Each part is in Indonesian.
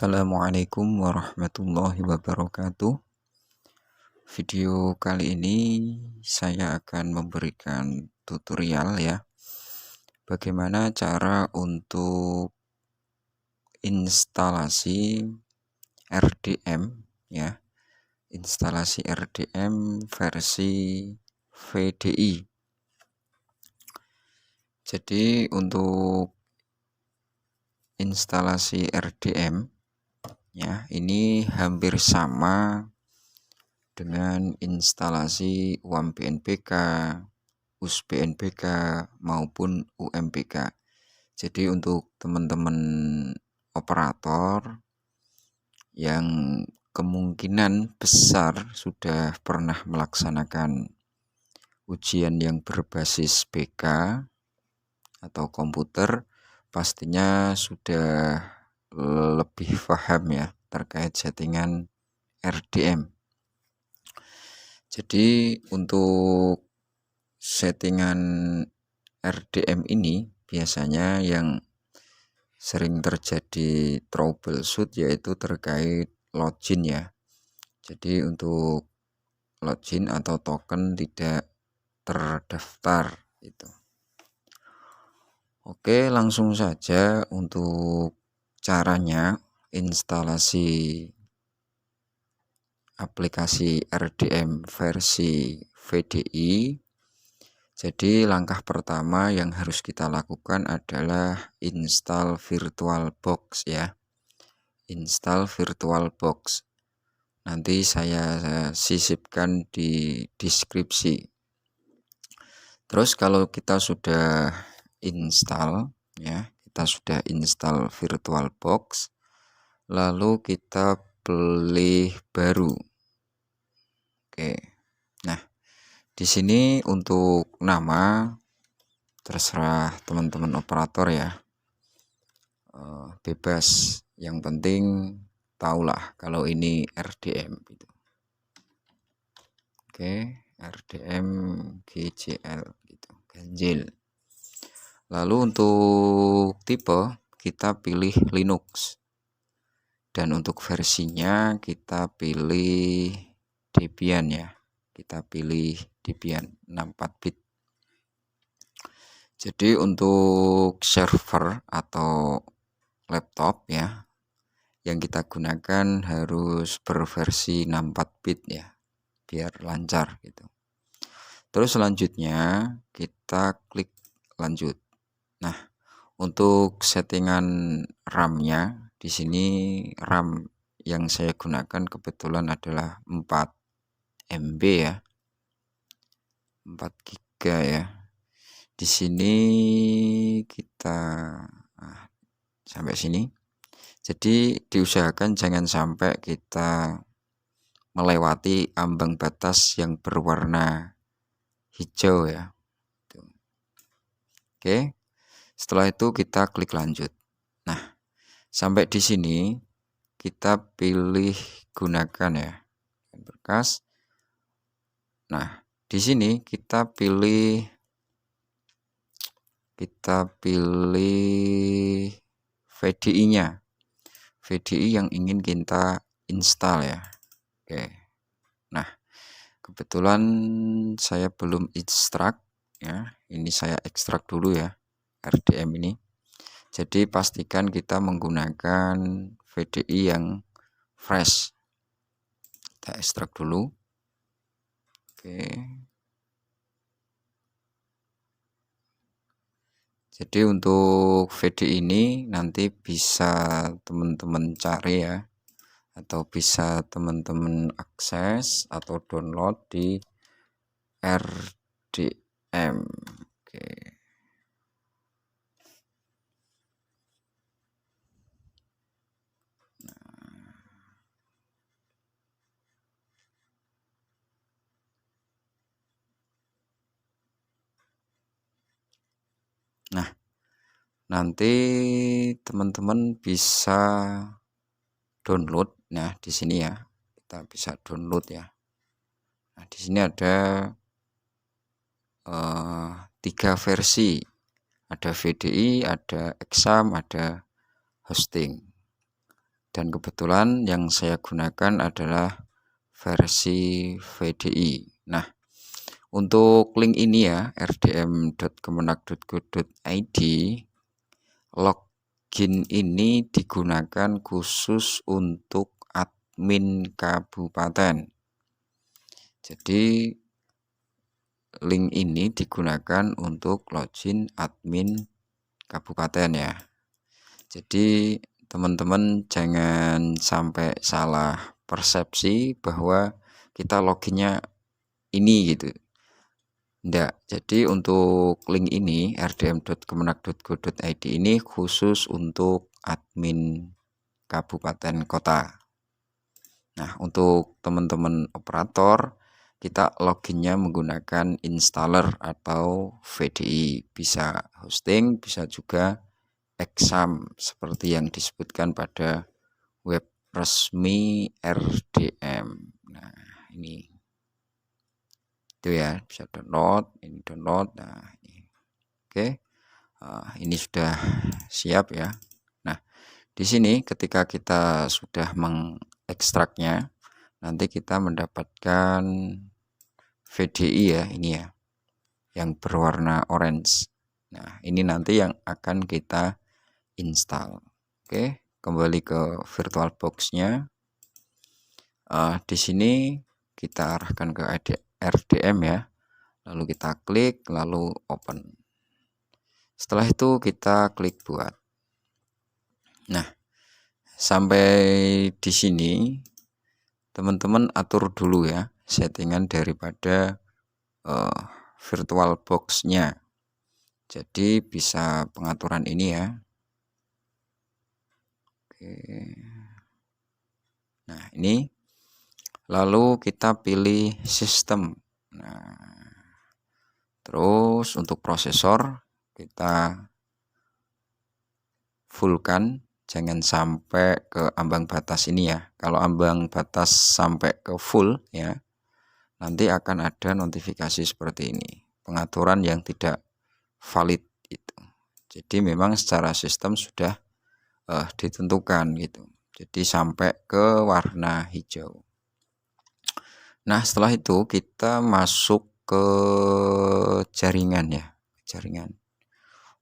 Assalamualaikum warahmatullahi wabarakatuh. Video kali ini saya akan memberikan tutorial ya, bagaimana cara untuk instalasi RDM ya, instalasi RDM versi VDI. Jadi untuk instalasi RDM ya, ini hampir sama dengan instalasi UAM-BNPK, US-BNPK maupun UMPK. Jadi untuk teman-teman operator yang kemungkinan besar sudah pernah melaksanakan ujian yang berbasis BK atau komputer, pastinya sudah lebih paham ya terkait settingan RDM. Jadi untuk settingan RDM ini biasanya yang sering terjadi troubleshoot yaitu terkait login ya. Jadi untuk login atau token tidak terdaftar itu. Oke, langsung saja untuk caranya instalasi aplikasi RDM versi VDI. Jadi langkah pertama yang harus kita lakukan adalah install VirtualBox ya. Install VirtualBox. Nanti saya sisipkan di deskripsi. Terus kalau kita sudah install ya, kita sudah install VirtualBox, lalu kita pilih baru. Oke. Nah, di sini untuk nama terserah teman-teman operator ya. Bebas. Yang penting tahulah kalau ini RDM gitu. Oke, RDM GJL gitu, ganjil. Lalu untuk tipe kita pilih Linux. Dan untuk versinya kita pilih Debian ya. Kita pilih Debian 64 bit. Jadi untuk server atau laptop ya, yang kita gunakan harus berversi 64 bit ya, biar lancar gitu. Terus selanjutnya kita klik lanjut. Nah, untuk settingan RAM-nya di sini RAM yang saya gunakan kebetulan adalah 4 MB ya. 4 GB ya. Di sini kita sampai sini. Jadi diusahakan jangan sampai kita melewati ambang batas yang berwarna hijau ya. Oke. Setelah itu kita klik lanjut. Nah, sampai di sini kita pilih gunakan ya berkas. Nah, di sini kita pilih VDI-nya. VDI yang ingin kita install ya. Oke. Nah, kebetulan saya belum ekstrak ya. Ini saya ekstrak dulu ya RDM ini. Jadi pastikan kita menggunakan VDI yang fresh. Kita ekstrak dulu. Oke. Jadi untuk VDI ini nanti bisa teman-teman cari ya, atau bisa teman-teman akses atau download di RDM. Oke. Nah, nanti teman-teman bisa download. Nah, di sini ya, kita bisa download ya. Nah, di sini ada 3 versi. Ada VDI, ada exam, ada hosting. Dan kebetulan yang saya gunakan adalah versi VDI. Nah, untuk link ini ya, rdm.kemenak.go.id, login ini digunakan khusus untuk admin kabupaten. Jadi link ini digunakan untuk login admin kabupaten ya. Jadi teman-teman jangan sampai salah persepsi bahwa kita loginnya ini gitu. Enggak. Jadi untuk link ini rdm.kemenak.go.id ini khusus untuk admin kabupaten kota. Nah, untuk teman-teman operator, kita loginnya menggunakan installer atau VDI. Bisa hosting, bisa juga exam seperti yang disebutkan pada web resmi RDM. Nah, ini itu ya, bisa download, ini download. Nah, ini. Oke. Ini sudah siap ya. Nah, di sini ketika kita sudah mengekstraknya, nanti kita mendapatkan VDI ya, ini ya, yang berwarna orange. Nah, ini nanti yang akan kita install. Oke, kembali ke VirtualBox-nya. Di sini kita arahkan ke RDM ya, lalu kita klik, lalu open. Setelah itu kita klik buat. Nah, sampai di sini teman-teman atur dulu ya settingan daripada VirtualBox-nya. Jadi bisa pengaturan ini ya. Oke. Nah, ini lalu kita pilih sistem. Nah, terus untuk prosesor kita fullkan, jangan sampai ke ambang batas ini ya. Kalau ambang batas sampai ke full ya, nanti akan ada notifikasi seperti ini, pengaturan yang tidak valid itu. Jadi memang secara sistem sudah ditentukan gitu. Jadi sampai ke warna hijau. Nah, setelah itu kita masuk ke jaringan ya, jaringan.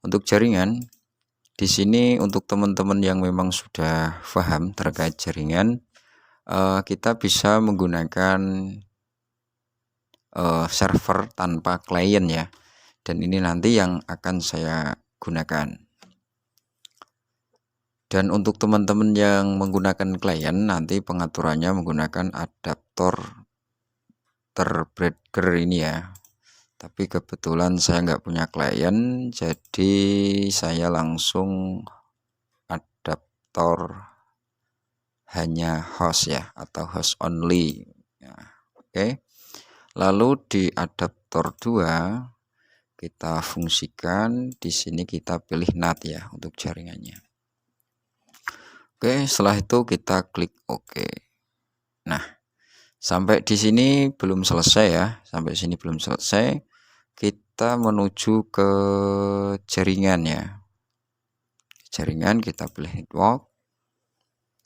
Untuk jaringan di sini untuk teman-teman yang memang sudah paham terkait jaringan, kita bisa menggunakan server tanpa klien ya. Dan ini nanti yang akan saya gunakan. Dan untuk teman-teman yang menggunakan klien, nanti pengaturannya menggunakan adaptor terbreaker ini ya. Tapi kebetulan saya nggak punya klien, jadi saya langsung adaptor hanya host ya, atau host only ya. Oke. Lalu di adaptor 2 kita fungsikan, di sini kita pilih NAT ya untuk jaringannya. Oke, setelah itu kita klik OK. Nah, sampai di sini belum selesai ya. Sampai sini belum selesai. Kita menuju ke jaringan ya. Jaringan kita pilih network.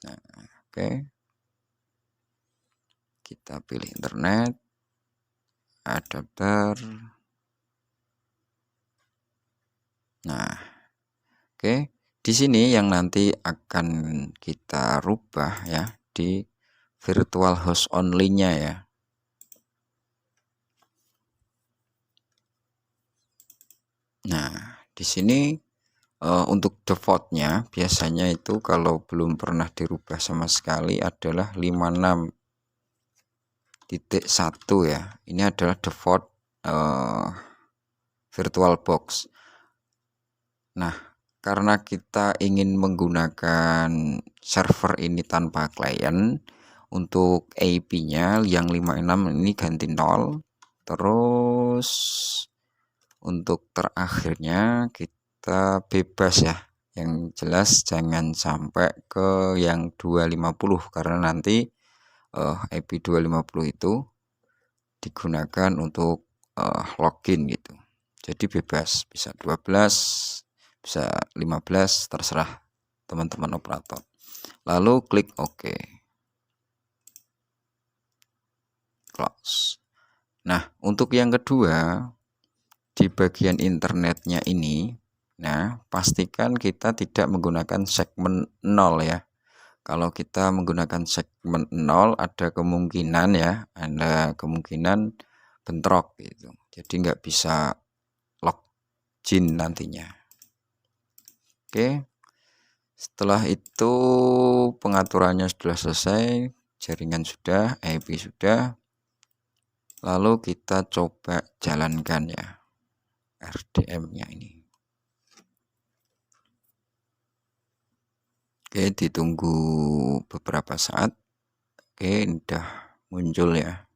Nah, oke. Kita pilih internet. Adapter. Nah, oke. Di sini yang nanti akan kita rubah ya di virtual host only-nya ya. Nah, di sini untuk defaultnya biasanya itu kalau belum pernah dirubah sama sekali adalah 56.1 ya. Ini adalah default VirtualBox. Nah, karena kita ingin menggunakan server ini tanpa klien, untuk IP-nya yang 56 ini ganti 0. Terus untuk terakhirnya kita bebas ya. Yang jelas jangan sampai ke yang 250 karena nanti IP 250 itu digunakan untuk login gitu. Jadi bebas, bisa 12, bisa 15, terserah teman-teman operator. lalu klik OK. Close. Nah, untuk yang kedua, di bagian internetnya ini, nah, pastikan kita tidak menggunakan segmen 0 ya. Kalau kita menggunakan segmen 0, ada kemungkinan bentrok gitu. Jadi nggak bisa login nantinya. Oke. Setelah itu pengaturannya sudah selesai, jaringan sudah, IP sudah. Lalu kita coba jalankan ya RDM-nya ini. Oke, ditunggu beberapa saat. Oke, udah muncul ya.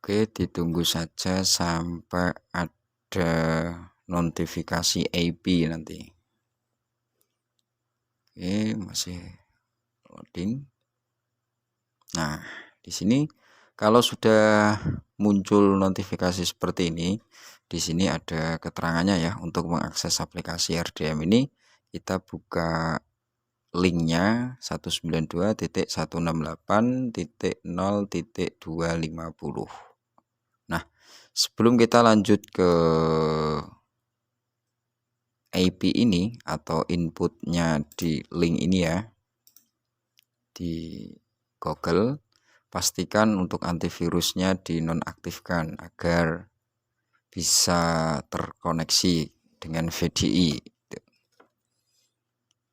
Oke, ditunggu saja sampai ada notifikasi IP nanti. Oke, masih loading. Nah, di sini kalau sudah muncul notifikasi seperti ini, di sini ada keterangannya ya. Untuk mengakses aplikasi RDM ini, kita buka linknya 192.168.0.250. Nah, sebelum kita lanjut ke IP ini atau inputnya di link ini ya, di Google, pastikan untuk antivirusnya dinonaktifkan agar bisa terkoneksi dengan VDI.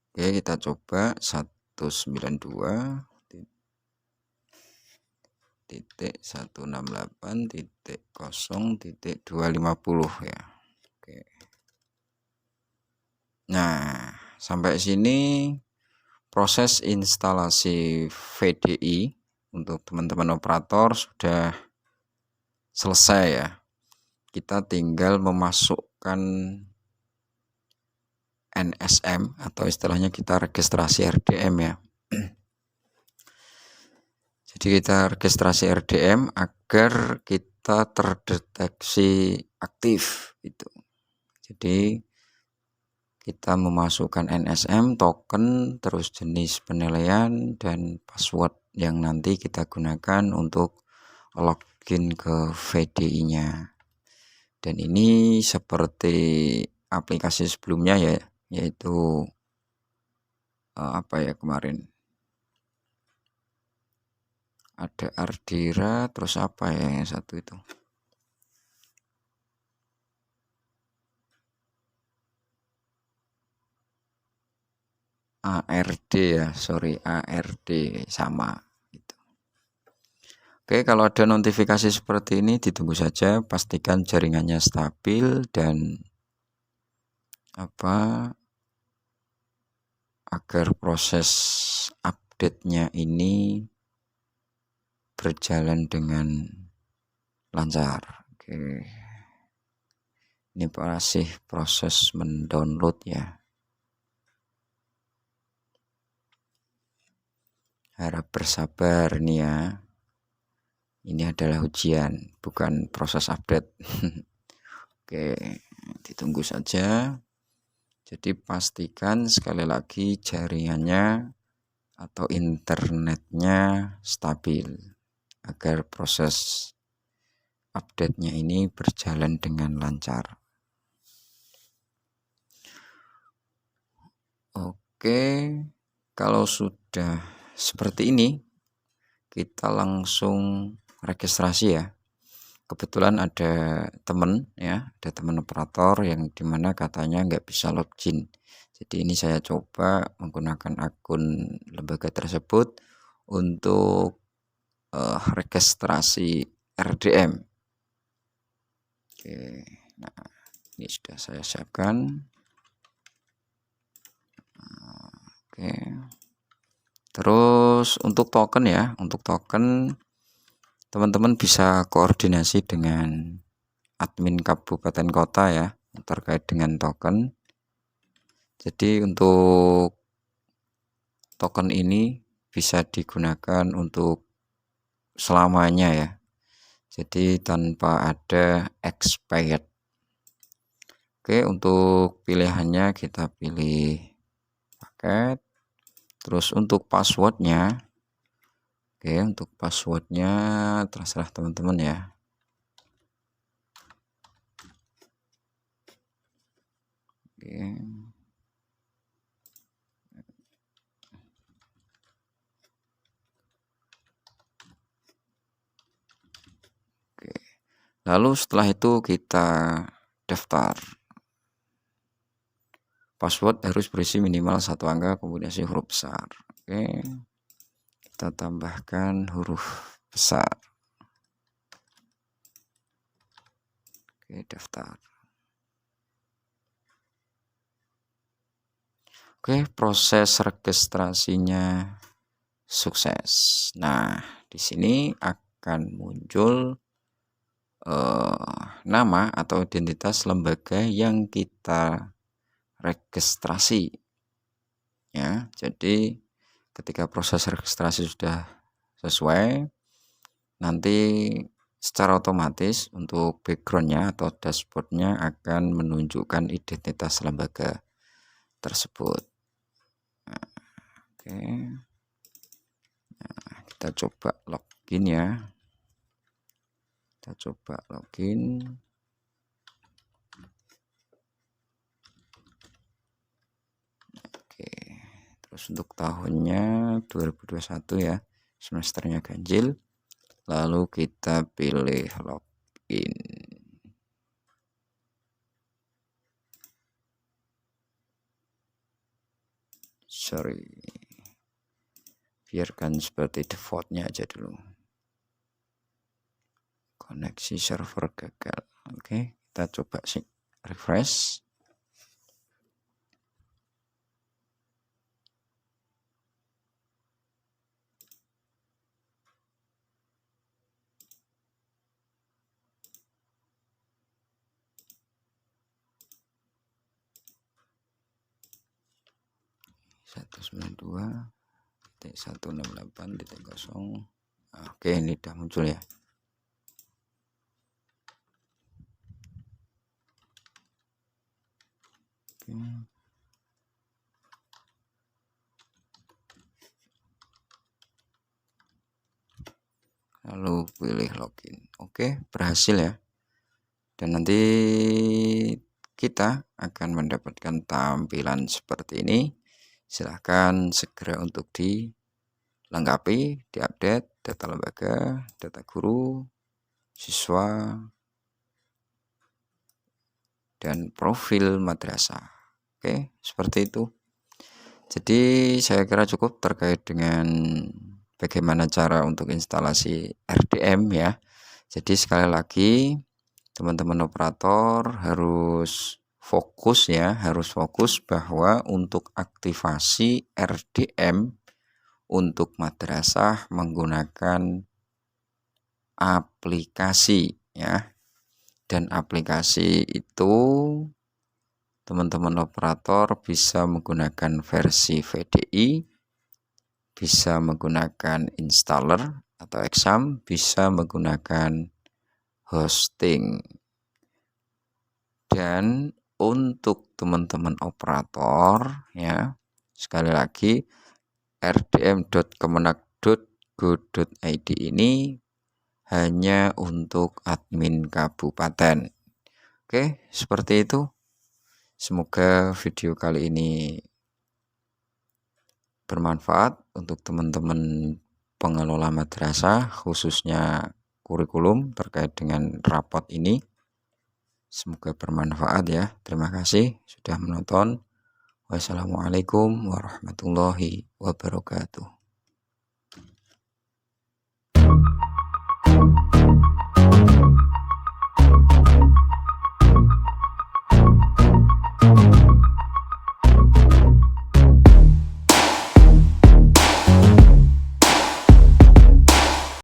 Oke, kita coba 192.168.0.250 ya. Oke. Nah, sampai sini proses instalasi VDI untuk teman-teman operator sudah selesai ya. Kita tinggal memasukkan NSM atau istilahnya kita registrasi RDM ya. Jadi kita registrasi RDM agar kita terdeteksi aktif gitu. Jadi kita memasukkan NSM, token, terus jenis penilaian dan password yang nanti kita gunakan untuk login ke VDI-nya. Dan ini seperti aplikasi sebelumnya ya, yaitu kemarin ada Ardira, terus apa ya yang satu itu, ARD ya, ARD sama gitu. Oke, kalau ada notifikasi seperti ini ditunggu saja, pastikan jaringannya stabil dan agar proses update-nya ini berjalan dengan lancar. Oke. Ini masih proses mendownload ya. Harap bersabar nih ya. Ini adalah ujian, bukan proses update. Oke, ditunggu saja. Jadi pastikan sekali lagi jaringannya atau internetnya stabil agar proses update-nya ini berjalan dengan lancar. Oke, kalau sudah seperti ini, kita langsung registrasi ya. Kebetulan ada teman operator yang dimana katanya nggak bisa login. Jadi ini saya coba menggunakan akun lembaga tersebut untuk registrasi RDM. Oke, nah ini sudah saya siapkan. Oke, terus untuk token ya, teman-teman bisa koordinasi dengan admin kabupaten kota ya terkait dengan token. Jadi untuk token ini bisa digunakan untuk selamanya ya. Jadi tanpa ada expired. Oke, untuk pilihannya kita pilih paket. Terus untuk passwordnya, oke, untuk passwordnya terserah teman-teman ya. Oke. Oke. Lalu setelah itu kita daftar. Password harus berisi minimal 1 angka kombinasi huruf besar. Oke. Kita tambahkan huruf besar. Oke, daftar. Oke, proses registrasinya sukses. Nah, di sini akan muncul nama atau identitas lembaga yang kita registrasi ya. Jadi ketika proses registrasi sudah sesuai, nanti secara otomatis untuk backgroundnya atau dashboardnya akan menunjukkan identitas lembaga tersebut. Nah, oke, nah, kita coba login ya. Kita coba login. Oke, terus untuk tahunnya 2021 ya, semesternya ganjil. Lalu kita pilih login. Sorry, biarkan seperti defaultnya aja dulu. Koneksi server gagal. Oke, kita coba sih refresh. Satu 192.168.0. Oke, ini udah muncul ya. Oke. Lalu pilih login. Oke, berhasil ya. Dan nanti kita akan mendapatkan tampilan seperti ini. Silahkan segera untuk dilengkapi, diupdate data lembaga, data guru, siswa, dan profil madrasah. Oke, seperti itu. Jadi saya kira cukup terkait dengan bagaimana cara untuk instalasi RDM ya. Jadi sekali lagi teman-teman operator harus fokus ya, harus fokus bahwa untuk aktivasi RDM untuk madrasah menggunakan aplikasi ya. Dan aplikasi itu teman-teman operator bisa menggunakan versi VDI, bisa menggunakan installer atau exam, bisa menggunakan hosting. Dan untuk teman-teman operator ya, sekali lagi rdm.kemenak.go.id ini hanya untuk admin kabupaten. Oke, seperti itu. Semoga video kali ini bermanfaat untuk teman-teman pengelola madrasah, khususnya kurikulum terkait dengan rapot ini. Semoga bermanfaat ya. Terima kasih sudah menonton. Wassalamualaikum warahmatullahi wabarakatuh.